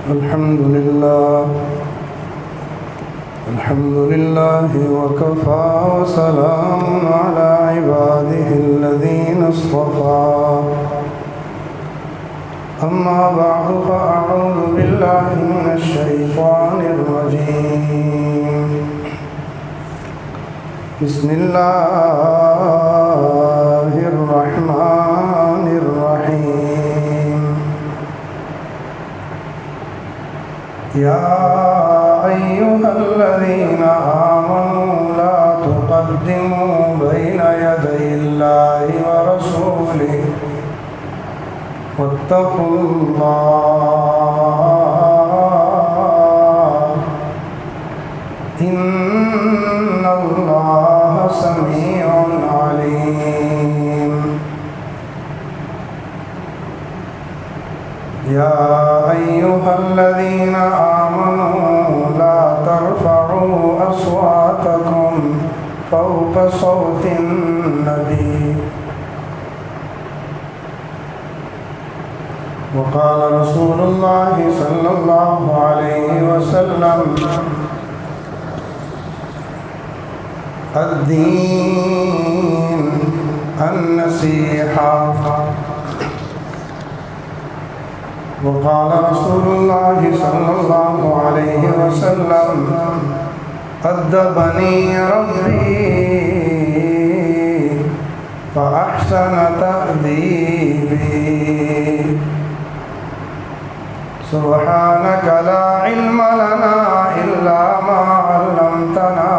الحمد لله وكفى وسلام على عباده الذين اصطفى أما بعد فأعوذ بالله من الشيطان الرجيم بسم الله الرحمن الرحيم يا أيها الذين آمنوا لا تقدموا بين يدي الله ورسوله واتقوا الله إن الله سميع عليم يا أيها الذين آمنوا لا ترفعوا أصواتكم فوق صوت النبي وقال رسول الله صلى الله عليه وسلم الدين النصيحة وقال رسول الله صلى الله عليه وسلم أدبني ربي فأحسن تأديبي سبحانك لا علم لنا إلا ما علمتنا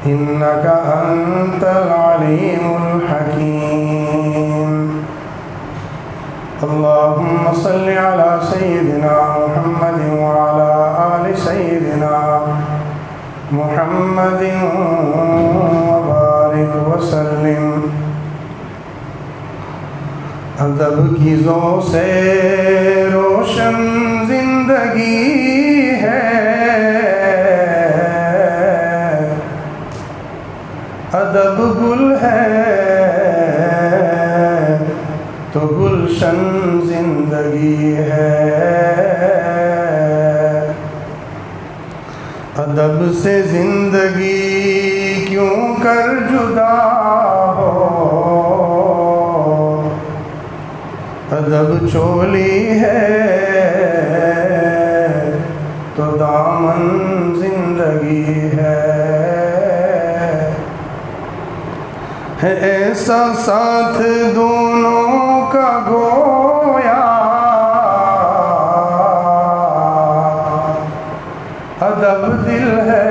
إنك أنت العليم الحكيم اللهم صل على سيدنا محمد وعلى آل سيدنا محمد وبارك وسلم ادب کی ذو سے روشن زندگی ہے ادب گل ہے تو گلشن زندگی ہے ادب سے زندگی کیوں کر جدا ہو ادب چولی ہے تو دامن زندگی ہے ایسا ساتھ دونوں کا گویا ادب دل ہے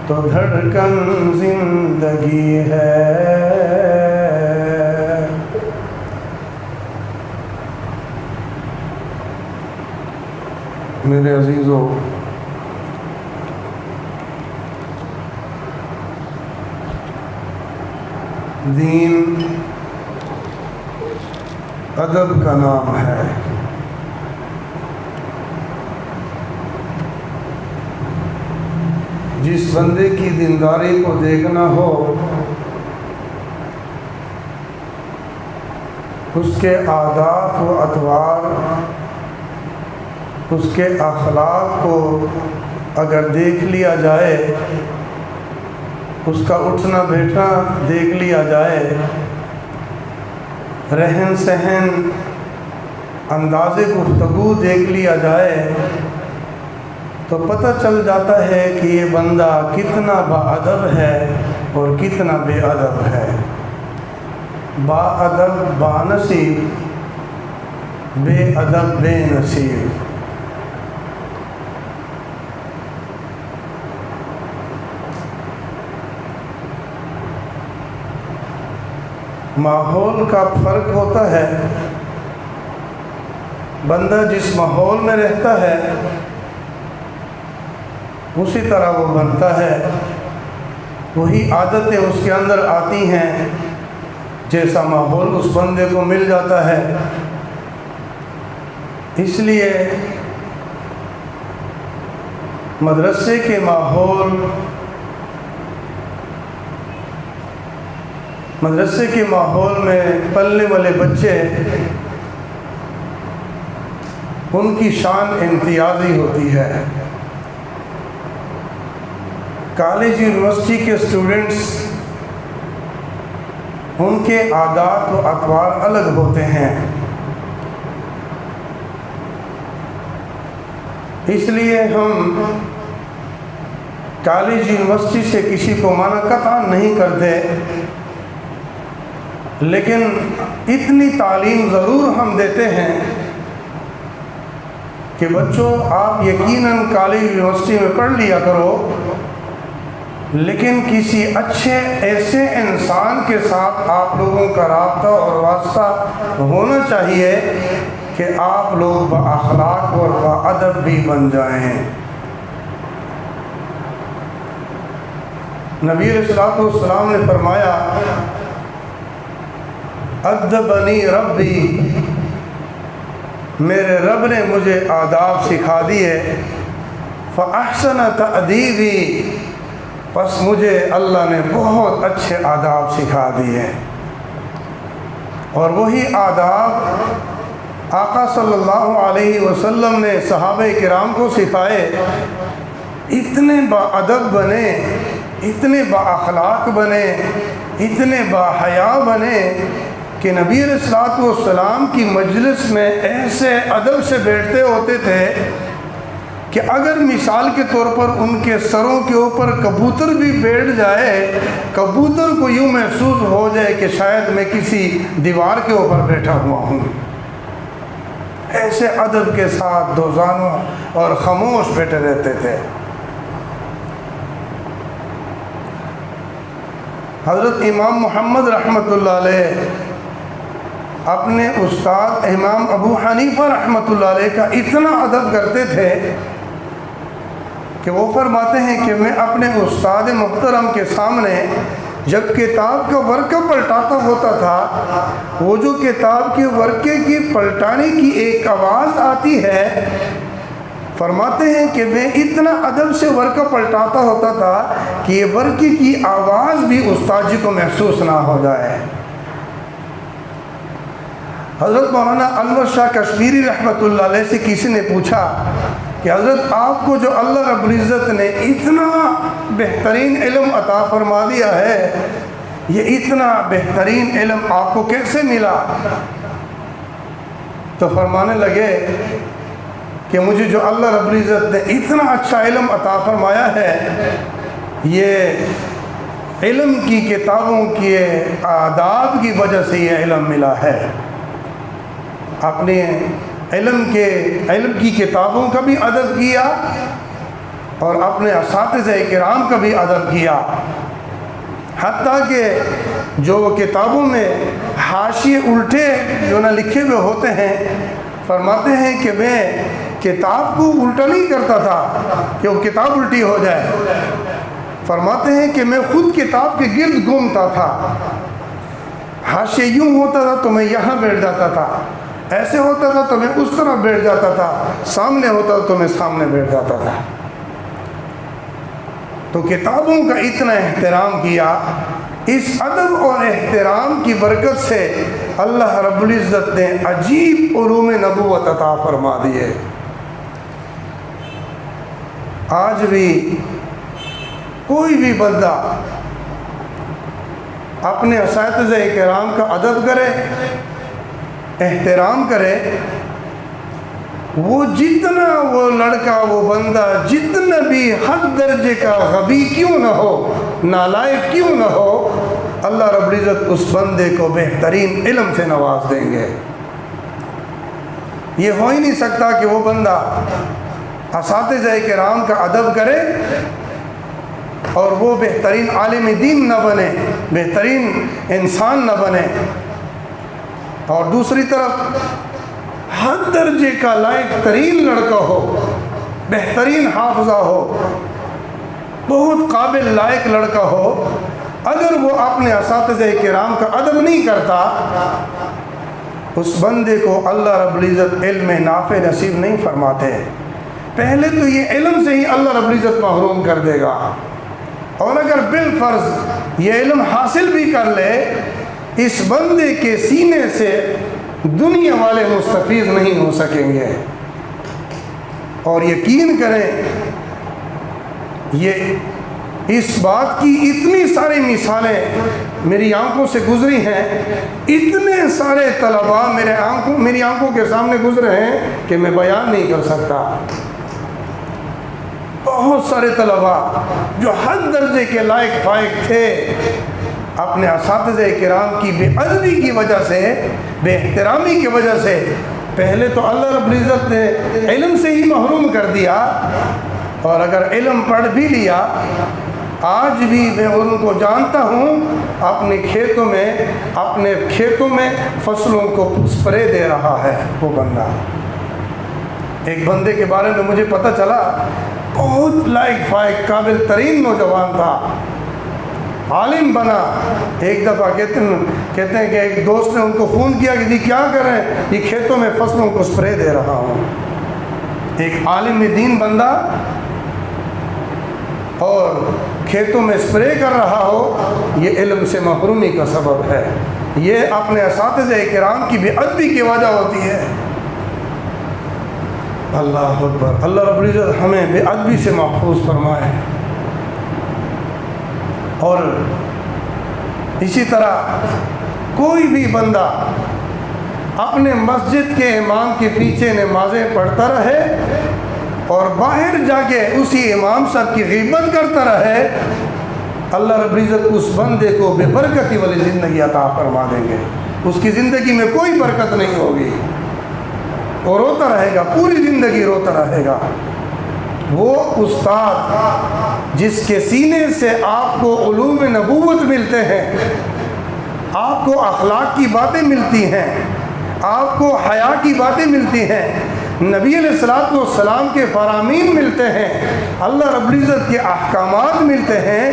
تو دھڑکن زندگی ہے میرے عزیزو دین ادب کا نام ہے جس بندے کی دینداری کو دیکھنا ہو اس کے عادات و اطوار اس کے اخلاق کو اگر دیکھ لیا جائے اس کا اٹھنا بیٹھنا دیکھ لیا جائے رہن سہن انداز گفتگو دیکھ لیا جائے تو پتہ چل جاتا ہے کہ یہ بندہ کتنا باادب ہے اور کتنا بے ادب ہے باادب بانصیب بے ادب بے نصیب ماحول کا فرق ہوتا ہے بندہ جس ماحول میں رہتا ہے اسی طرح وہ بنتا ہے وہی عادتیں اس کے اندر آتی ہیں جیسا ماحول اس بندے کو مل جاتا ہے اس لیے مدرسے کے ماحول میں پلنے والے بچے ان کی شان امتیازی ہوتی ہے۔ کالج یونیورسٹی کے اسٹوڈنٹس، ان کے عادات و اطوار الگ ہوتے ہیں، اس لیے ہم کالج یونیورسٹی سے کسی کو منع قطعا نہیں کرتے، لیکن اتنی تعلیم ضرور ہم دیتے ہیں کہ بچوں آپ یقیناً کالج یونیورسٹی میں پڑھ لیا کرو، لیکن کسی اچھے ایسے انسان کے ساتھ آپ لوگوں کا رابطہ اور واسطہ ہونا چاہیے کہ آپ لوگ بااخلاق اور باادب بھی بن جائیں۔ نبی علیہ السلام نے فرمایا ادبنی ربی، میرے رب نے مجھے آداب سکھا دیے، فاحسن تأدیبی، پس مجھے اللہ نے بہت اچھے آداب سکھا دیے۔ اور وہی آداب آقا صلی اللہ علیہ وسلم نے صحابہ کرام کو سکھائے، اتنے باادب بنے، اتنے بااخلاق بنے، اتنے باحیا بنے کہ نبی علیہ السلام کی مجلس میں ایسے ادب سے بیٹھتے ہوتے تھے کہ اگر مثال کے طور پر ان کے سروں کے اوپر کبوتر بھی بیٹھ جائے، کبوتر کو یوں محسوس ہو جائے کہ شاید میں کسی دیوار کے اوپر بیٹھا ہوا ہوں۔ ایسے ادب کے ساتھ دوزانوں اور خاموش بیٹھے رہتے تھے۔ حضرت امام محمد رحمۃ اللہ علیہ اپنے استاد امام ابو حنیفہ رحمۃ اللہ علیہ کا اتنا ادب کرتے تھے کہ وہ فرماتے ہیں کہ میں اپنے استاد محترم کے سامنے جب کتاب کا ورقہ پلٹاتا ہوتا تھا، وہ جو کتاب کے ورقے کی پلٹانے کی ایک آواز آتی ہے، فرماتے ہیں کہ میں اتنا ادب سے ورقہ پلٹاتا ہوتا تھا کہ یہ ورقے کی آواز بھی استاد جی کو محسوس نہ ہو جائے۔ حضرت مولانا انور شاہ کشمیری رحمۃ اللہ علیہ سے کسی نے پوچھا کہ حضرت آپ کو جو اللہ رب العزت نے اتنا بہترین علم عطا فرما دیا ہے، یہ اتنا بہترین علم آپ کو کیسے ملا؟ تو فرمانے لگے کہ مجھے جو اللہ رب العزت نے اتنا اچھا علم عطا فرمایا ہے، یہ علم کی کتابوں کے آداب کی وجہ سے یہ علم ملا ہے۔ اپنے علم کی کتابوں کا بھی ادب کیا اور اپنے اساتذہ کرام کا بھی ادب کیا، حتیٰ کہ جو کتابوں میں حاشیے الٹے جو نہ لکھے ہوئے ہوتے ہیں، فرماتے ہیں کہ میں کتاب کو الٹا نہیں کرتا تھا کہ وہ کتاب الٹی ہو جائے، فرماتے ہیں کہ میں خود کتاب کے گرد گھومتا تھا، حاشیے یوں ہوتا تھا تو میں یہاں بیٹھ جاتا تھا، ایسے ہوتا تھا تو میں اس طرح بیٹھ جاتا تھا، سامنے ہوتا تھا تو میں سامنے بیٹھ جاتا تھا۔ تو کتابوں کا اتنا احترام کیا، اس ادب اور احترام کی برکت سے اللہ رب العزت نے عجیب علوم نبوت عطا فرما دیے۔ آج بھی کوئی بھی بندہ اپنے اساتذہ کرام کا ادب کرے، احترام کرے، وہ جتنا وہ لڑکا وہ بندہ جتنا بھی حد درجے کا غبی کیوں نہ ہو، نالائق کیوں نہ ہو، اللہ رب العزت اس بندے کو بہترین علم سے نواز دیں گے۔ یہ ہو ہی نہیں سکتا کہ وہ بندہ اساتذہ کرام کا ادب کرے اور وہ بہترین عالم دین نہ بنے، بہترین انسان نہ بنے، اور دوسری طرف ہر درجے کا لائق ترین لڑکا ہو، بہترین حافظہ ہو، بہت قابل لائق لڑکا ہو، اگر وہ اپنے اساتذہ کرام کا ادب نہیں کرتا، اس بندے کو اللہ رب العزت علم نافع نصیب نہیں فرماتے۔ پہلے تو یہ علم سے ہی اللہ رب العزت محروم کر دے گا، اور اگر بالفرض یہ علم حاصل بھی کر لے، اس بندے کے سینے سے دنیا والے مستفیض نہیں ہو سکیں گے۔ اور یقین کریں یہ اس بات کی اتنی ساری مثالیں میری آنکھوں سے گزری ہیں، اتنے سارے طلباء میری آنکھوں کے سامنے گزرے ہیں کہ میں بیان نہیں کر سکتا۔ بہت سارے طلباء جو حد درجے کے لائق فائق تھے، اپنے اساتذہ کرام کی بے ادبی کی وجہ سے، بے احترامی کی وجہ سے پہلے تو اللہ رب العزت نے علم سے ہی محروم کر دیا، اور اگر علم پڑھ بھی لیا آج بھی میں ان کو جانتا ہوں اپنے کھیتوں میں فصلوں کو اسپرے دے رہا ہے وہ بندہ۔ ایک بندے کے بارے میں مجھے پتہ چلا، بہت لائق فائق قابل ترین نوجوان تھا، عالم بنا۔ ایک دفعہ کہتے ہیں کہ ایک دوست نے ان کو فون کیا کہ جی کیا کر رہے ہیں؟ یہ کھیتوں میں فصلوں کو اسپرے دے رہا ہوں۔ ایک عالم دین بندہ اور کھیتوں میں اسپرے کر رہا ہو، یہ علم سے محرومی کا سبب ہے، یہ اپنے اساتذہ کرام کی بے ادبی کی وجہ ہوتی ہے۔ اللہ اکبر، اللہ رب العزت ہمیں بے ادبی سے محفوظ فرمائے۔ اور اسی طرح کوئی بھی بندہ اپنے مسجد کے امام کے پیچھے نمازیں پڑھتا رہے اور باہر جا کے اسی امام صاحب کی غیبت کرتا رہے، اللہ رب العزت اس بندے کو بے برکتی والی زندگی عطا فرما دیں گے۔ اس کی زندگی میں کوئی برکت نہیں ہوگی، وہ روتا رہے گا، پوری زندگی روتا رہے گا۔ وہ استاد جس کے سینے سے آپ کو علوم نبوت ملتے ہیں، آپ کو اخلاق کی باتیں ملتی ہیں، آپ کو حیا کی باتیں ملتی ہیں، نبی علیہ الصلوۃ والسلام کے فرامین ملتے ہیں، اللہ رب العزت کے احکامات ملتے ہیں،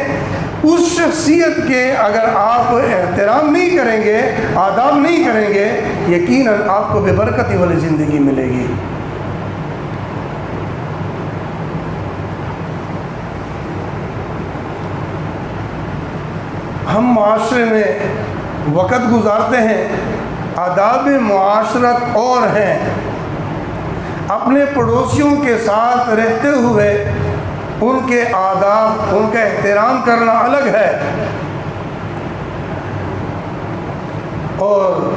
اس شخصیت کے اگر آپ احترام نہیں کریں گے، آداب نہیں کریں گے، یقیناً آپ کو بے برکتی والی زندگی ملے گی۔ ہم معاشرے میں وقت گزارتے ہیں، آداب معاشرت اور ہیں، اپنے پڑوسیوں کے ساتھ رہتے ہوئے ان کے آداب، ان کا احترام کرنا الگ ہے، اور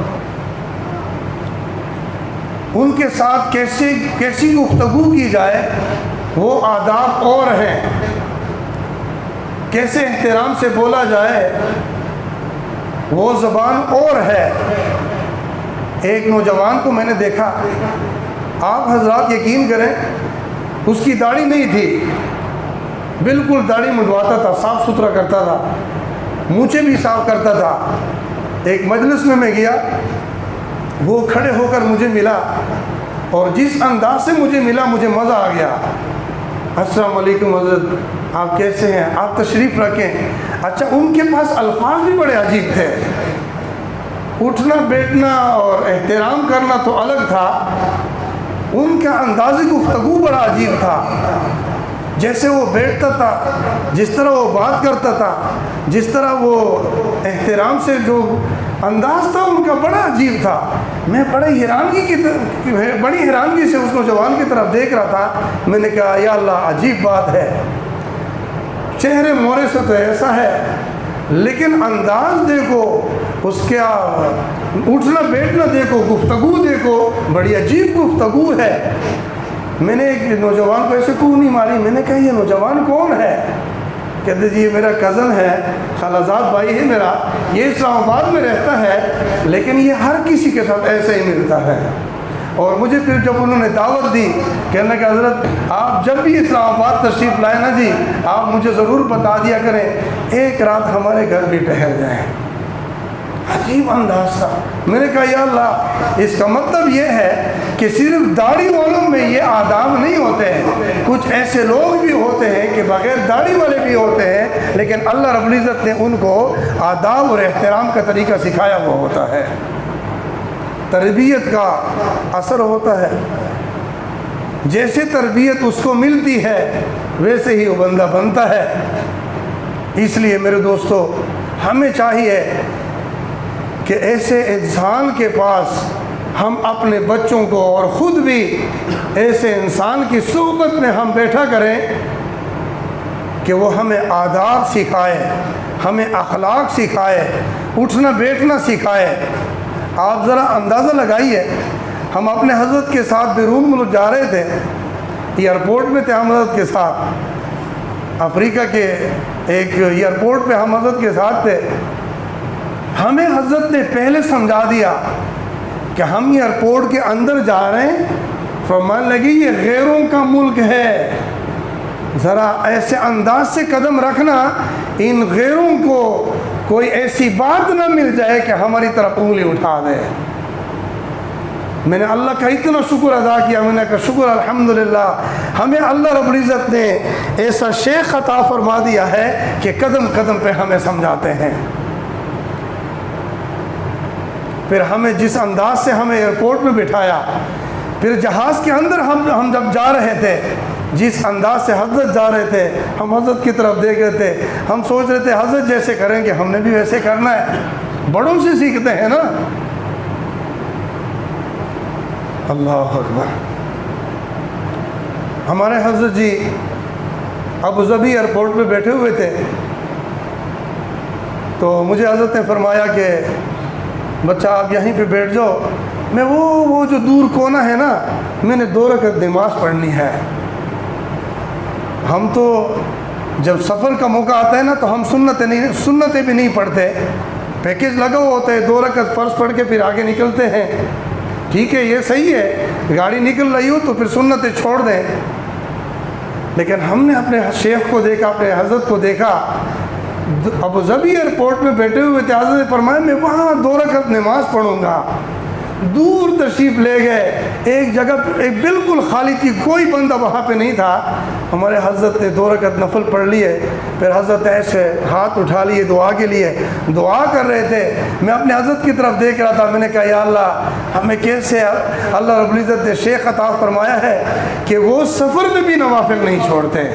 ان کے ساتھ کیسی گفتگو کی جائے وہ آداب اور ہیں، کیسے احترام سے بولا جائے وہ زبان اور ہے۔ ایک نوجوان کو میں نے دیکھا، آپ حضرات یقین کریں اس کی داڑھی نہیں تھی، بالکل داڑھی منڈواتا تھا، صاف ستھرا کرتا تھا، مونچھیں بھی صاف کرتا تھا۔ ایک مجلس میں گیا، وہ کھڑے ہو کر مجھے ملا، اور جس انداز سے مجھے ملا مجھے مزہ آ گیا۔ السلام علیکم حضرت، آپ کیسے ہیں؟ آپ تشریف رکھیں۔ اچھا، ان کے پاس الفاظ بھی بڑے عجیب تھے، اٹھنا بیٹھنا اور احترام کرنا تو الگ تھا، ان کا انداز گفتگو بڑا عجیب تھا، جیسے وہ بیٹھتا تھا، جس طرح وہ بات کرتا تھا، جس طرح وہ احترام سے جو انداز تھا ان کا بڑا عجیب تھا۔ میں بڑی حیرانگی سے اس نوجوان کی طرف دیکھ رہا تھا۔ میں نے کہا یا اللہ، عجیب بات ہے، چہرے مورے سے تو ایسا ہے، لیکن انداز دیکھو، اس کا اٹھنا بیٹھنا دیکھو، گفتگو دیکھو، بڑی عجیب گفتگو ہے۔ میں نے ایک نوجوان کو ایسے کوہ نہیں ماری، میں نے کہا یہ نوجوان کون ہے؟ کہتے جی یہ میرا کزن ہے، خالازاد بھائی ہے میرا، یہ اسلام آباد میں رہتا ہے، لیکن یہ ہر کسی کے ساتھ ایسے ہی ملتا ہے۔ اور مجھے پھر جب انہوں نے دعوت دی، کہنے کہ حضرت آپ جب بھی اسلام آباد تشریف لائیں نا جی، آپ مجھے ضرور بتا دیا کریں، ایک رات ہمارے گھر بھی ٹھہر جائیں۔ عجیب انداز تھا۔ میں نے کہا یا اللہ، اس کا مطلب یہ ہے کہ صرف داڑھی والوں میں یہ آداب نہیں ہوتے ہیں، کچھ ایسے لوگ بھی ہوتے ہیں کہ بغیر داڑھی والے بھی ہوتے ہیں، لیکن اللہ رب العزت نے ان کو آداب اور احترام کا طریقہ سکھایا ہوا ہوتا ہے، تربیت کا اثر ہوتا ہے۔ جیسے تربیت اس کو ملتی ہے ویسے ہی وہ بندہ بنتا ہے۔ اس لیے میرے دوستو، ہمیں چاہیے کہ ایسے انسان کے پاس ہم اپنے بچوں کو اور خود بھی ایسے انسان کی صحبت میں ہم بیٹھا کریں کہ وہ ہمیں آداب سکھائے، ہمیں اخلاق سکھائے، اٹھنا بیٹھنا سکھائے۔ آپ ذرا اندازہ لگائیے، ہم اپنے حضرت کے ساتھ بیرون ملک جا رہے تھے، ایئرپورٹ میں تھے ہم حضرت کے ساتھ، افریقہ کے ایک ایئرپورٹ پہ ہم حضرت کے ساتھ تھے۔ ہمیں حضرت نے پہلے سمجھا دیا کہ ہم ایئرپورٹ کے اندر جا رہے ہیں، فرمان لگی یہ غیروں کا ملک ہے، ذرا ایسے انداز سے قدم رکھنا ان غیروں کو کوئی ایسی بات نہ مل جائے کہ ہماری طرف انگلی اٹھا دے۔ میں نے اللہ کا اتنا شکر ادا کیا، میں نے کہا شکر الحمدللہ، ہمیں اللہ رب العزت نے ایسا شیخ عطا فرما دیا ہے کہ قدم قدم پہ ہمیں سمجھاتے ہیں۔ پھر ہمیں جس انداز سے ہمیں ایئرپورٹ میں بٹھایا، پھر جہاز کے اندر ہم جب جا رہے تھے، جس انداز سے حضرت جا رہے تھے، ہم حضرت کی طرف دیکھ رہے تھے، ہم سوچ رہے تھے حضرت جیسے کریں گے ہم نے بھی ویسے کرنا ہے، بڑوں سے سیکھتے ہیں نا۔ اللہ اکبر۔ ہمارے حضرت جی ابوظبی ایئرپورٹ پہ بیٹھے ہوئے تھے، تو مجھے حضرت نے فرمایا کہ بچہ آپ یہیں پہ بیٹھ جاؤ، میں وہ جو دور کونا ہے نا، میں نے 2 رکعت نماز پڑھنی ہے۔ ہم تو جب سفر کا موقع آتا ہے نا تو ہم سنتیں بھی نہیں پڑھتے، پیکیج لگا ہوا ہوتا ہے، 2 رکعت فرض پڑھ کے پھر آگے نکلتے ہیں۔ ٹھیک ہے، یہ صحیح ہے، گاڑی نکل رہی ہو تو پھر سنتیں چھوڑ دیں، لیکن ہم نے اپنے شیخ کو دیکھا، اپنے حضرت کو دیکھا، ابوظبی ایئرپورٹ میں بیٹھے ہوئے تھے، حضرت نے فرمایا میں وہاں 2 رکعت نماز پڑھوں گا۔ دور تشریف لے گئے، ایک جگہ ایک بالکل خالی تھی، کوئی بندہ وہاں پہ نہیں تھا، ہمارے حضرت نے 2 رکعت نفل پڑھ لیے، پھر حضرت ایسے ہاتھ اٹھا لیے دعا کے لیے، دعا کر رہے تھے، میں اپنے حضرت کی طرف دیکھ رہا تھا، میں نے کہا یا اللہ ہمیں کیسے اللہ رب العزت نے شیخ عطا فرمایا ہے کہ وہ سفر میں بھی نوافل نہیں چھوڑتے،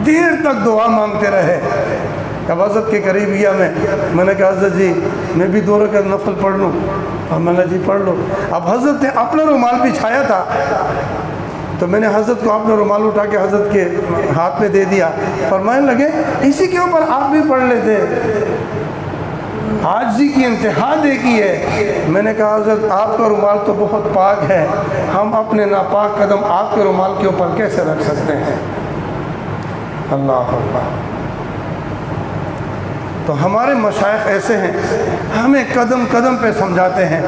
دیر تک دعا مانگتے رہے۔ اب حضرت کے قریب گیا میں نے کہا حضرت جی میں بھی 2 رکعت نفل پڑھ لوں، اور میں نے جی پڑھ لو۔ اب حضرت نے اپنا رومال بچھایا تھا، تو میں نے حضرت کو اپنا رومال اٹھا کے حضرت کے ہاتھ میں دے دیا، فرمانے لگے اسی کے اوپر آپ بھی پڑھ لیتے، عاجزی کی انتہا دیکھی ہے۔ میں نے کہا حضرت آپ کا رومال تو بہت پاک ہے، ہم اپنے ناپاک قدم آپ کے رومال کے اوپر کیسے رکھ سکتے ہیں؟ اللہ اکبر۔ تو ہمارے مشائخ ایسے ہیں، ہمیں قدم قدم پہ سمجھاتے ہیں۔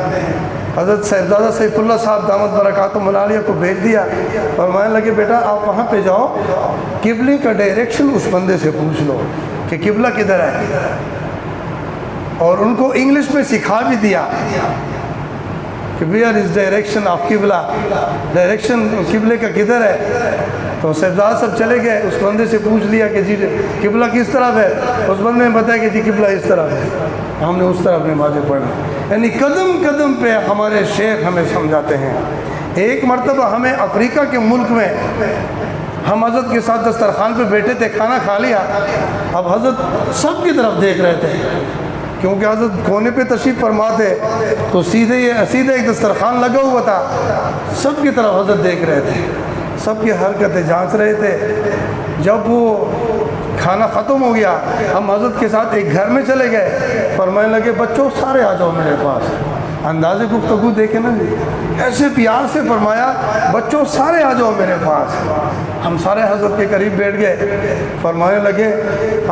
حضرت صاحبزادہ سیف اللہ صاحب دامت برکاتہم العالیہ کو بھیج دیا، فرمانے لگے بیٹا آپ وہاں پہ جاؤ، قبلے کا ڈائریکشن اس بندے سے پوچھ لو کہ قبلہ کدھر ہے، اور ان کو انگلش میں سکھا بھی دیا کہ ویئر از ڈائریکشن آف قبلہ، ڈائریکشن قبلے کا کدھر ہے۔ تو صاحبزادہ صاحب چلے گئے، اس بندے سے پوچھ لیا کہ جی قبلہ کس طرف ہے، اس بندے نے بتایا کہ جی قبلہ اس طرف ہے، ہم نے اس طرف نمازیں پڑھی۔ یعنی قدم قدم پہ ہمارے شیخ ہمیں سمجھاتے ہیں۔ ایک مرتبہ ہمیں افریقہ کے ملک میں ہم حضرت کے ساتھ دسترخوان پہ بیٹھے تھے، کھانا کھا لیا، اب حضرت سب کی طرف دیکھ رہے تھے کیونکہ حضرت کونے پہ تشریف فرما تھے، تو سیدھے ایک دسترخوان لگا ہوا تھا، سب کی طرف حضرت دیکھ رہے تھے، سب کی حرکتیں جانچ رہے تھے۔ جب وہ کھانا ختم ہو گیا، ہم حضرت کے ساتھ ایک گھر میں چلے گئے، فرمانے لگے بچوں سارے آ جاؤ میرے پاس۔ انداز گفتگو دیکھے نا جی، ایسے پیار سے فرمایا بچوں سارے آ جاؤ میرے پاس۔ ہم سارے حضرت کے قریب بیٹھ گئے، فرمانے لگے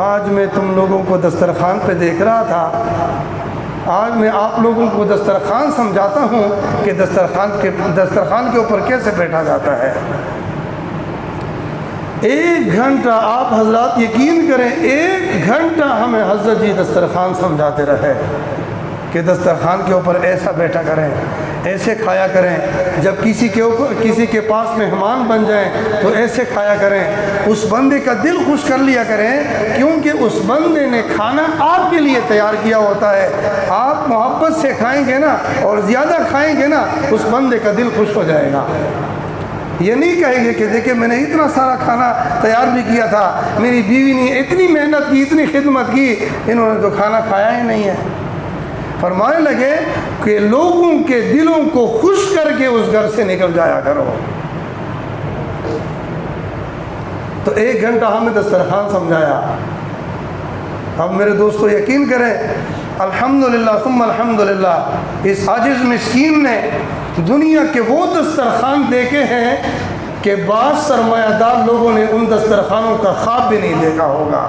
آج میں تم لوگوں کو دسترخوان پہ دیکھ رہا تھا، آج میں آپ لوگوں کو دسترخوان سمجھاتا ہوں کہ دسترخوان کے اوپر کیسے بیٹھا جاتا ہے۔ 1 گھنٹہ آپ حضرات یقین کریں، 1 گھنٹہ ہمیں حضرت جی دسترخوان سمجھاتے رہے کہ دسترخوان کے اوپر ایسا بیٹھا کریں، ایسے کھایا کریں، جب کسی کے پاس مہمان بن جائیں تو ایسے کھایا کریں، اس بندے کا دل خوش کر لیا کریں، کیونکہ اس بندے نے کھانا آپ کے لیے تیار کیا ہوتا ہے، آپ محبت سے کھائیں گے نا اور زیادہ کھائیں گے نا، اس بندے کا دل خوش ہو جائے گا۔ یہ نہیں کہیں گے کہ دیکھیں میں نے اتنا سارا کھانا تیار بھی کیا تھا، میری بیوی نے اتنی محنت کی، اتنی خدمت کی، انہوں نے تو کھانا کھایا ہی نہیں ہے۔ فرمانے لگے کہ لوگوں کے دلوں کو خوش کر کے اس گھر سے نکل جایا کرو۔ تو 1 گھنٹہ ہمیں دسترخوان سمجھایا۔ اب میرے دوستو یقین کریں، الحمدللہ ثم الحمدللہ، اس عاجز مسکین نے دنیا کے وہ دسترخوان دیکھے ہیں کہ بعض سرمایہ دار لوگوں نے ان دسترخوانوں کا خواب بھی نہیں دیکھا ہوگا۔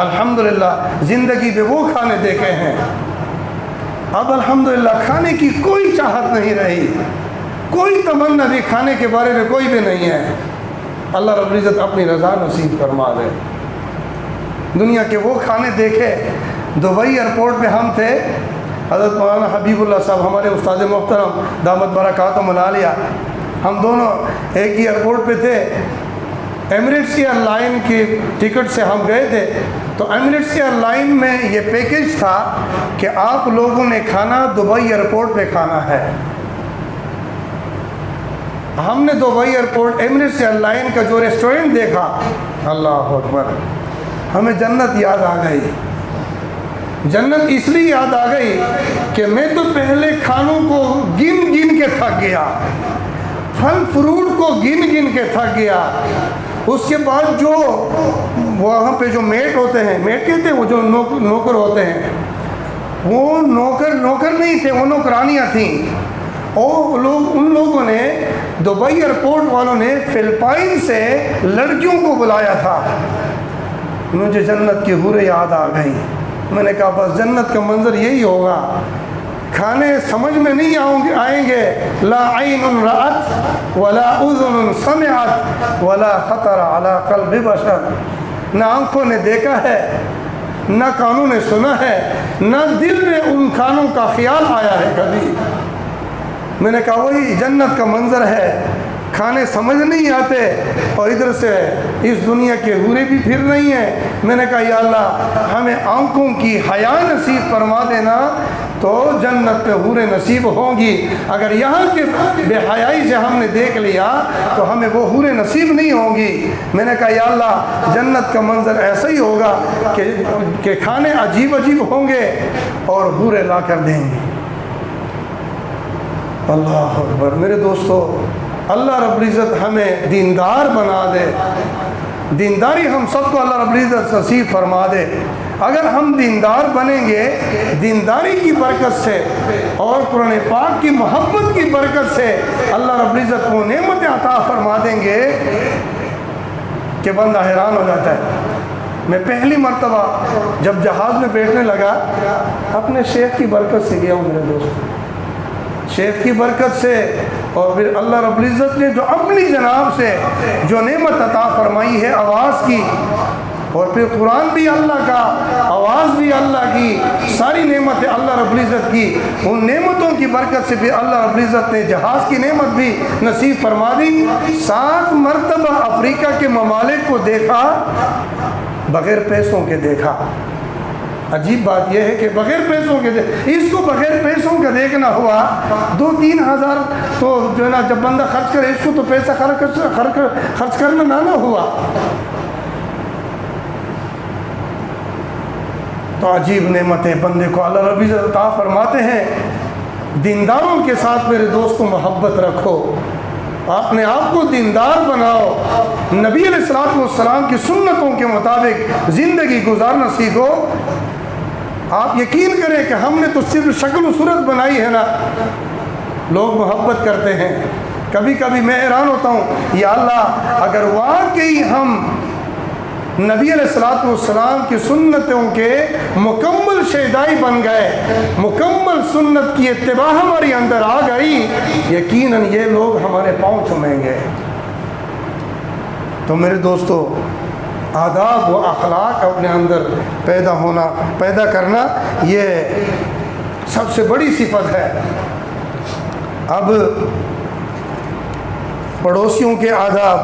الحمدللہ زندگی میں وہ کھانے دیکھے ہیں۔ اب الحمدللہ کھانے کی کوئی چاہت نہیں رہی، کوئی تمنا بھی کھانے کے بارے میں کوئی بھی نہیں ہے۔ اللہ رب العزت اپنی رضا نصیب فرما دے۔ دنیا کے وہ کھانے دیکھے۔ دبئی ایئرپورٹ پہ ہم تھے، حضرت مولانا حبیب اللہ صاحب ہمارے استاد محترم دامت برکاتہم العالیہ، ہم دونوں ایک ہی ایئرپورٹ پہ تھے۔ ایمریٹس ایئر لائن کی ٹکٹ سے ہم گئے تھے، تو ایمریٹس ایئر لائن میں یہ پیکج تھا کہ آپ لوگوں نے کھانا دبئی ایئرپورٹ پہ کھانا ہے۔ ہم نے Dubai airport Emirates airline کا جو ریسٹورنٹ دیکھا، اللہ اکبر، ہمیں جنت یاد آ گئی۔ جنت اس لیے یاد آ گئی کہ میں تو پہلے کھانوں کو گن گن کے تھک گیا، پھل فروٹ کو گن گن کے تھک گیا۔ اس کے بعد جو وہاں پہ جو میٹ ہوتے ہیں، میٹ کہتے ہیں وہ جو نوکر ہوتے ہیں، وہ نوکر نہیں تھے، وہ نوکرانیاں تھیں۔ اور ان لوگوں نے دبئی ایئرپورٹ والوں نے فلپائن سے لڑکیوں کو بلایا تھا۔ مجھے جنت کی حوریں یاد آ گئیں۔ میں نے کہا بس جنت کا منظر یہی ہوگا، کھانے سمجھ میں نہیں آئیں گے، لا عین رأت ولا اذن سمعت ولا خطر علی قلب بشر، نہ آنکھوں نے دیکھا ہے، نہ کانوں نے سنا ہے، نہ دل میں ان کھانوں کا خیال آیا ہے کبھی۔ میں نے کہا وہی جنت کا منظر ہے، کھانے سمجھ نہیں آتے اور ادھر سے اس دنیا کے حوریں بھی پھر رہی ہیں۔ میں نے کہا یا اللہ ہمیں آنکھوں کی حیا نصیب فرما دینا تو جنت میں حوریں نصیب ہوں گی۔ اگر یہاں کے بے حیائی سے ہم نے دیکھ لیا تو ہمیں وہ حوریں نصیب نہیں ہوں گی۔ میں نے کہا یا اللہ جنت کا منظر ایسا ہی ہوگا کہ کھانے عجیب عجیب ہوں گے اور حوریں لا کر دیں گے۔ اللہ اکبر۔ میرے دوستو اللہ رب العزت ہمیں دیندار بنا دے، دینداری ہم سب کو اللہ رب العزت نصیب فرما دے۔ اگر ہم دیندار بنیں گے، دینداری کی برکت سے اور قرآن پاک کی محبت کی برکت سے اللہ رب العزت کو نعمتیں عطا فرما دیں گے کہ بندہ حیران ہو جاتا ہے۔ میں پہلی مرتبہ جب جہاز میں بیٹھنے لگا اپنے شیخ کی برکت سے گیا ہوں میرے دوست، شیخ کی برکت سے، اور پھر اللہ رب العزت نے جو اپنی جناب سے جو نعمت عطا فرمائی ہے آواز کی، اور پھر قرآن بھی اللہ کا، آواز بھی اللہ کی، ساری نعمتیں اللہ رب العزت کی، ان نعمتوں کی برکت سے پھر اللہ رب العزت نے جہاز کی نعمت بھی نصیب فرما دی۔ 7 مرتبہ افریقہ کے ممالک کو دیکھا، بغیر پیسوں کے دیکھا۔ عجیب بات یہ ہے کہ بغیر پیسوں کے اس کو بغیر پیسوں کا دیکھنا ہوا، 2-3 ہزار تو جو ہے نا جب بندہ خرچ کرے، اس کو تو پیسہ خرچ کرنا نہ ہوا۔ تو عجیب نعمتیں بندے کو اللہ رب العزت عطا فرماتے ہیں۔ دینداروں کے ساتھ میرے دوستوں محبت رکھو، اپنے آپ کو دیندار بناؤ، نبی علیہ الصلوۃ والسلام کی سنتوں کے مطابق زندگی گزارنا سیکھو۔ آپ یقین کریں کہ ہم نے تو صرف شکل و صورت بنائی ہے نا، لوگ محبت کرتے ہیں۔ کبھی کبھی میں حیران ہوتا ہوں، یا اللہ اگر واقعی ہم نبی علیہ الصلوۃ والسلام کی سنتوں کے مکمل شیدائی بن گئے، مکمل سنت کی اتباع ہمارے اندر آ گئی، یقیناً یہ لوگ ہمارے پاؤں چومیں گے۔ تو میرے دوستو آداب و اخلاق اپنے اندر پیدا کرنا یہ سب سے بڑی صفت ہے۔ اب پڑوسیوں کے آداب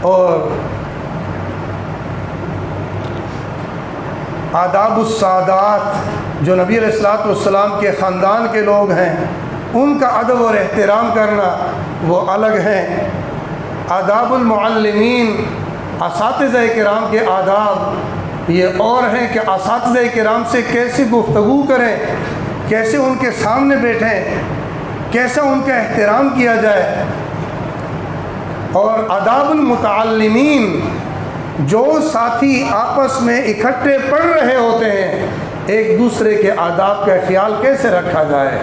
اور آداب السادات، جو نبی علیہ الصلوۃ والسلام کے خاندان کے لوگ ہیں، ان کا ادب اور احترام کرنا وہ الگ ہیں۔ آداب المعلمین، اساتذہ کرام کے آداب، یہ اور ہیں کہ اساتذہ کرام سے کیسے گفتگو کریں، کیسے ان کے سامنے بیٹھیں، کیسا ان کا احترام کیا جائے، اور آداب المتعلمین، جو ساتھی آپس میں اکٹھے پڑھ رہے ہوتے ہیں ایک دوسرے کے آداب کا خیال کیسے رکھا جائے،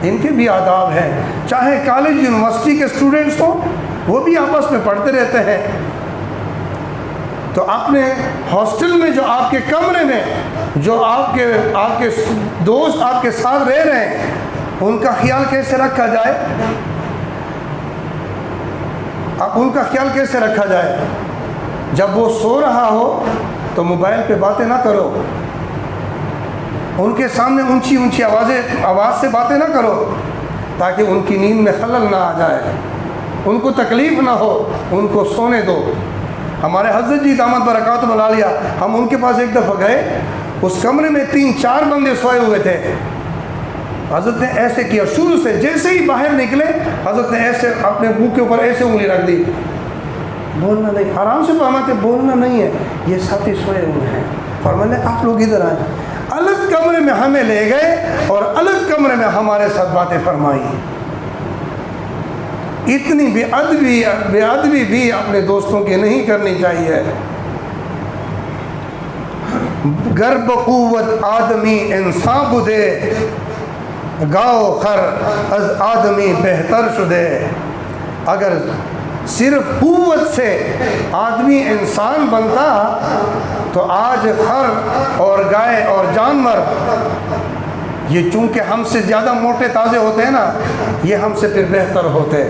ان کے بھی آداب ہیں۔ چاہے کالج یونیورسٹی کے اسٹوڈنٹس ہوں، وہ بھی آپس میں پڑھتے رہتے ہیں، تو اپنے ہاسٹل میں جو آپ کے کمرے میں جو آپ کے دوست آپ کے ساتھ رہ رہے ہیں، ان کا خیال کیسے رکھا جائے، ان کا خیال کیسے رکھا جائے۔ جب وہ سو رہا ہو تو موبائل پہ باتیں نہ کرو، ان کے سامنے اونچی اونچی آواز سے باتیں نہ کرو، تاکہ ان کی نیند میں خلل نہ آ جائے، ان کو تکلیف نہ ہو، ان کو سونے دو۔ ہمارے حضرت جی دامت برکاتہم العالیہ، ہم ان کے پاس ایک دفعہ گئے، اس کمرے میں 3-4 بندے سوئے ہوئے تھے۔ حضرت نے ایسے کیا، شروع سے جیسے ہی باہر نکلے حضرت نے ایسے اپنے منہ کے اوپر ایسے انگلی رکھ دی، بولنا نہیں، آرام سے فرماتے بولنا نہیں ہے، یہ ساتھی سوئے ہوئے ہیں۔ فرمانے آپ لوگ ادھر آئیں۔ الگ کمرے میں ہمیں لے گئے اور الگ کمرے میں ہمارے ساتھ باتیں فرمائی۔ اتنی بے ادبی بھی اپنے دوستوں کی نہیں کرنی چاہیے۔ گر بقوت آدمی انسان بدے، گاؤ خر از آدمی بہتر شدے۔ اگر صرف قوت سے آدمی انسان بنتا تو آج خر اور گائے اور جانور، یہ چونکہ ہم سے زیادہ موٹے تازے ہوتے ہیں نا، یہ ہم سے پھر بہتر ہوتے۔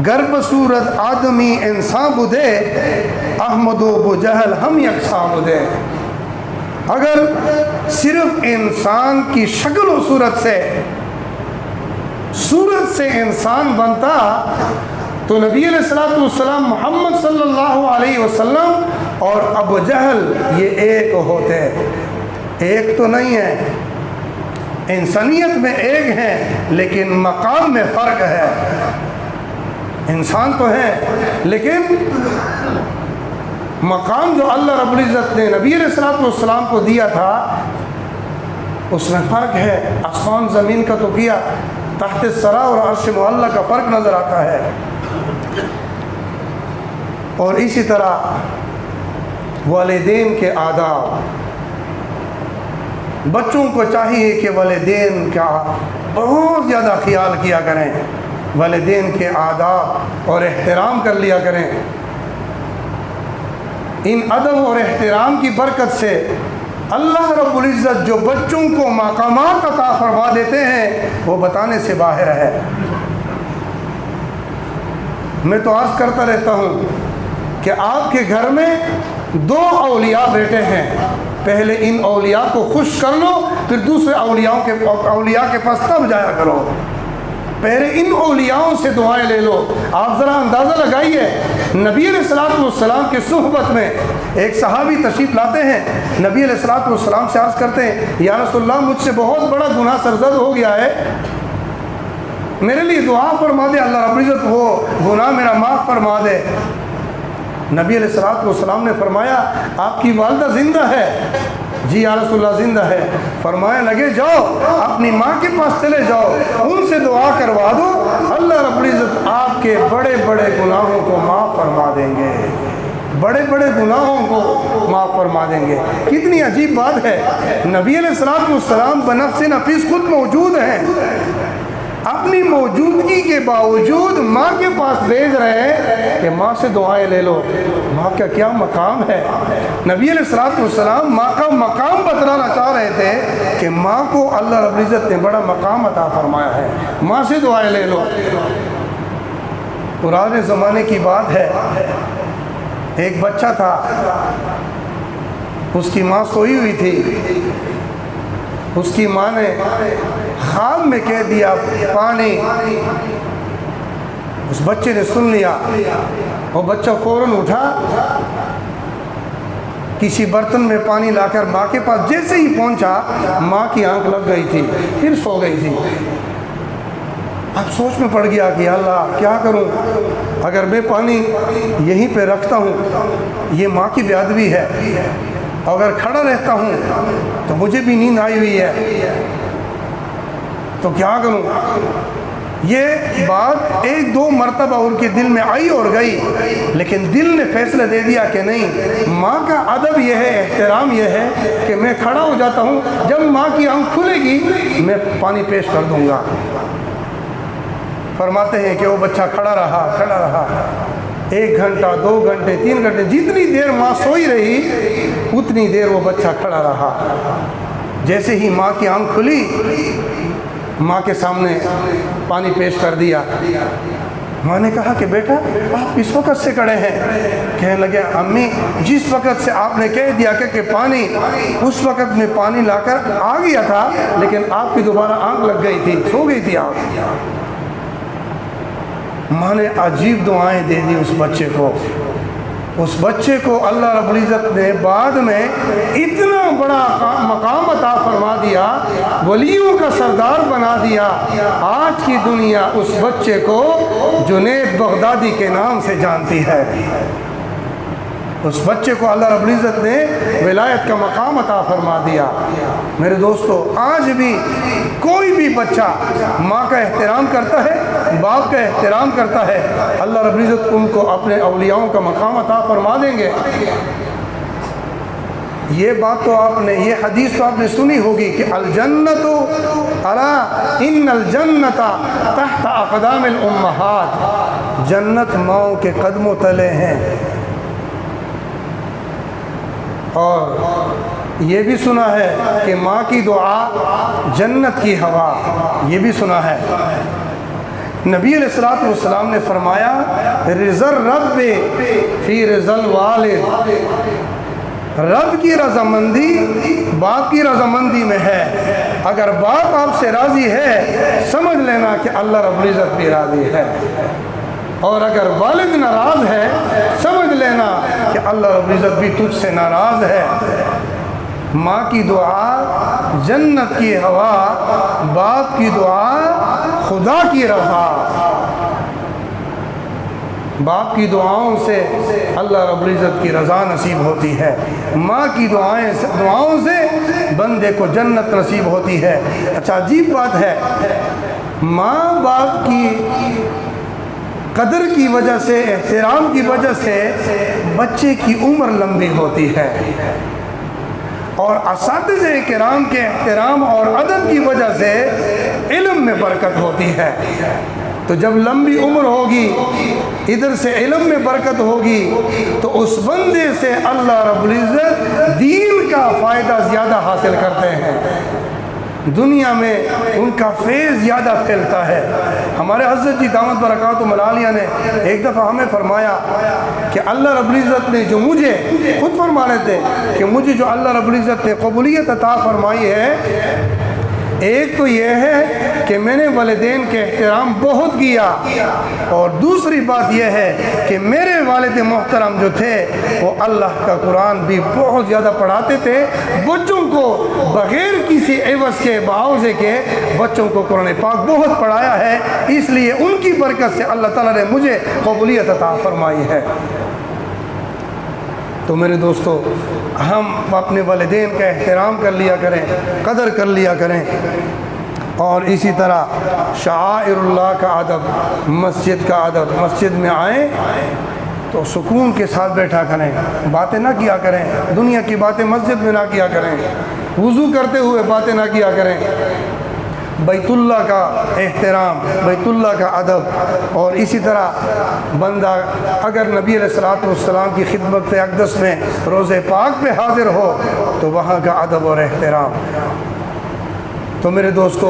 گر بصورت آدمی انسان بدے، احمد و بجہل ہم یکساں بدے۔ اگر صرف انسان کی شکل و صورت سے انسان بنتا تو نبی علیہ السلام محمد صلی اللہ علیہ وسلم اور ابو جہل یہ ایک ہوتے۔ ایک تو نہیں ہے، انسانیت میں ایک ہیں لیکن مقام میں فرق ہے۔ انسان تو ہے لیکن مقام جو اللہ رب العزت نے نبی علیہ السلام کو دیا تھا اس میں فرق ہے۔ آسمان زمین کا تو کیا، تحت الثری اور عرش معلی کا فرق نظر آتا ہے۔ اور اسی طرح والدین کے آداب، بچوں کو چاہیے کہ والدین کا بہت زیادہ خیال کیا کریں، والدین کے آداب اور احترام کر لیا کریں۔ ان ادب اور احترام کی برکت سے اللہ رب العزت جو بچوں کو مقامات عطا فرما دیتے ہیں وہ بتانے سے باہر ہے۔ میں تو عرض کرتا رہتا ہوں کہ آپ کے گھر میں 2 اولیاء بیٹے ہیں، پہلے ان اولیاء کو خوش کر لو، پھر دوسرے اولیاء کے پاس تب جایا کرو۔ پہلے ان اولیاءوں سے دعائیں لے لو۔ آپ ذرا اندازہ لگائیے، نبی علیہ السلام کے صحبت میں ایک صحابی تشریف لاتے ہیں، نبی علیہ السلام سے عرض کرتے ہیں یا رسول اللہ مجھ سے بہت بڑا گناہ سرزد ہو گیا ہے، میرے لیے دعا فرما دے، اللہ رب العزت وہ گناہ میرا معاف فرما دے۔ نبی علیہ السلام نے فرمایا آپ کی والدہ زندہ ہے؟ جی یا رسول اللہ زندہ ہے۔ فرمایا لگے جاؤ اپنی ماں کے پاس چلے جاؤ، ان سے دعا کروا دو، اللہ رب العزت آپ کے بڑے بڑے گناہوں کو معاف فرما دیں گے، بڑے بڑے گناہوں کو معاف فرما دیں گے۔ کتنی عجیب بات ہے، نبی علیہ السلام بنفس نفیس خود موجود ہیں، اپنی موجودگی کے باوجود ماں کے پاس بھیج رہے ہیں کہ ماں سے دعائیں لے لو۔ ماں کا کیا مقام ہے، نبی علیہ السلام ماں کا مقام بتلانا چاہ رہے تھے کہ ماں کو اللہ رب العزت نے بڑا مقام عطا فرمایا ہے، ماں سے دعائیں لے لو۔ پرانے زمانے کی بات ہے، ایک بچہ تھا، اس کی ماں سوئی ہوئی تھی، اس کی ماں نے خواب میں کہہ دیا پانی، اس بچے نے سن لیا، وہ بچہ فوراً اٹھا، کسی برتن میں پانی لا کر ماں کے پاس جیسے ہی پہنچا ماں کی آنکھ لگ گئی تھی، پھر سو گئی تھی۔ اب سوچ میں پڑ گیا کہ اللہ کیا کروں، اگر میں پانی یہیں پہ رکھتا ہوں یہ ماں کی بے ادبی ہے، اگر کھڑا رہتا ہوں تو مجھے بھی نیند آئی ہوئی ہے، تو کیا کروں۔ یہ بات ایک دو مرتبہ ان کے دل میں آئی اور گئی، لیکن دل نے فیصلہ دے دیا کہ نہیں، ماں کا ادب یہ ہے، احترام یہ ہے کہ میں کھڑا ہو جاتا ہوں، جب ماں کی آنکھ کھلے گی میں پانی پیش کر دوں گا۔ فرماتے ہیں کہ وہ بچہ کھڑا رہا 1 گھنٹہ 2 گھنٹے 3 گھنٹے، جتنی دیر ماں سوئی رہی اتنی دیر وہ بچہ کھڑا رہا۔ جیسے ہی ماں کی آنکھ کھلی، ماں کے سامنے پانی پیش کر دیا۔ ماں نے کہا کہ بیٹا آپ اس وقت سے کھڑے ہیں؟ کہنے لگے امی جس وقت سے آپ نے کہہ دیا کہ پانی، اس وقت میں پانی لا کر آ گیا تھا، لیکن آپ کی دوبارہ آنکھ لگ گئی تھی، سو گئی تھی آپ۔ ماں نے عجیب دعائیں دے دی اس بچے کو۔ اس بچے کو اللہ رب العزت نے بعد میں اتنا بڑا مقام عطا فرما دیا، ولیوں کا سردار بنا دیا۔ آج کی دنیا اس بچے کو جنید بغدادی کے نام سے جانتی ہے۔ اس بچے کو اللہ رب العزت نے ولایت کا مقام عطا فرما دیا۔ میرے دوستو، آج بھی کوئی بھی بچہ ماں کا احترام کرتا ہے، باپ کا احترام کرتا ہے، اللہ رب العزت ان کو اپنے اولیاؤں کا مقام عطا فرما دیں گے۔ یہ بات تو آپ نے، یہ حدیث تو آپ نے سنی ہوگی کہ الجنت الا ان الجنت تحت اقدام الامہات، جنت ماؤں کے قدموں تلے ہیں۔ اور یہ بھی سنا ہے کہ ماں کی دعا جنت کی ہوا، یہ بھی سنا ہے۔ نبی علیہ الصلوۃ والسلام نے فرمایا رضا الرب فی رضا الوالد، رب کی رضامندی باپ کی رضامندی میں ہے۔ اگر باپ آپ سے راضی ہے سمجھ لینا کہ اللہ رب العزت بھی راضی ہے، اور اگر والد ناراض ہے سمجھ لینا کہ اللہ رب العزت بھی تجھ سے ناراض ہے۔ ماں کی دعا جنت کی ہوا، باپ کی دعا خدا کی رضا۔ باپ کی دعاؤں سے اللہ رب العزت کی رضا نصیب ہوتی ہے، ماں کی دعاؤں سے بندے کو جنت نصیب ہوتی ہے۔ اچھا عجیب بات ہے، ماں باپ کی قدر کی وجہ سے، احترام کی وجہ سے بچے کی عمر لمبی ہوتی ہے، اور اساتذہ کرام کے احترام اور ادب کی وجہ سے علم میں برکت ہوتی ہے۔ تو جب لمبی عمر ہوگی، ادھر سے علم میں برکت ہوگی، تو اس بندے سے اللہ رب العزت دین کا فائدہ زیادہ حاصل کرتے ہیں، دنیا میں ان کا فیض زیادہ پھیلتا ہے۔ ہمارے حضرت جی دامت برکاتہ العالیہ نے ایک دفعہ ہمیں فرمایا کہ اللہ رب العزت نے جو مجھے، خود فرما رہے تھے کہ مجھے جو اللہ رب العزت نے قبولیت عطا فرمائی ہے، ایک تو یہ ہے کہ میں نے والدین کے احترام بہت کیا، اور دوسری بات یہ ہے کہ میرے والد محترم جو تھے وہ اللہ کا قرآن بھی بہت زیادہ پڑھاتے تھے، بچوں کو بغیر کسی عوض کے معاوضے کے بچوں کو قرآن پاک بہت پڑھایا ہے، اس لیے ان کی برکت سے اللہ تعالیٰ نے مجھے قبولیت عطا فرمائی ہے۔ تو میرے دوستو، ہم اپنے والدین کا احترام کر لیا کریں، قدر کر لیا کریں، اور اسی طرح شعائر اللہ کا ادب، مسجد کا ادب، مسجد میں آئیں تو سکون کے ساتھ بیٹھا کریں، باتیں نہ کیا کریں، دنیا کی باتیں مسجد میں نہ کیا کریں، وضو کرتے ہوئے باتیں نہ کیا کریں۔ بیت اللہ کا احترام، بیت اللہ کا ادب، اور اسی طرح بندہ اگر نبی علیہ الصلوۃ والسلام کی خدمت اقدس میں روضہ پاک پہ حاضر ہو تو وہاں کا ادب اور احترام۔ تو میرے دوستو،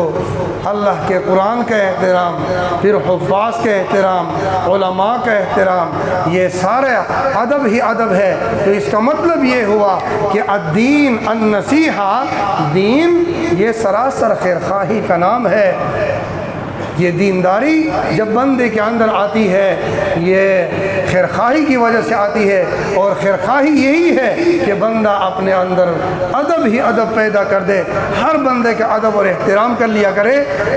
اللہ کے قرآن کا احترام، پھر حفاظ کا احترام، علماء کا احترام، یہ سارا ادب ہی ادب ہے۔ تو اس کا مطلب یہ ہوا کہ الدین النصیحہ، دین یہ سراسر خیر خواہی کا نام ہے۔ یہ دینداری جب بندے کے اندر آتی ہے یہ خیرخواہی کی وجہ سے آتی ہے، اور خیرخواہی یہی ہے کہ بندہ اپنے اندر ادب ہی ادب پیدا کر دے، ہر بندے کا ادب اور احترام کر لیا کرے۔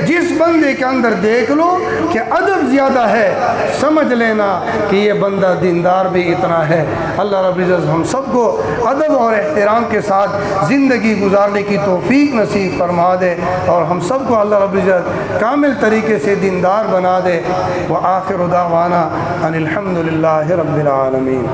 جس بندے کے اندر دیکھ لو کہ ادب زیادہ ہے، سمجھ لینا کہ یہ بندہ دیندار بھی اتنا ہے۔ اللہ رب العزت ہم سب کو ادب اور احترام کے ساتھ زندگی گزارنے کی توفیق نصیب فرما دے، اور ہم سب کو اللہ رب العزت کامل طریقے سے دیندار بنا دے۔ وآخر دعوانا ان الحمد للہ رب العالمین۔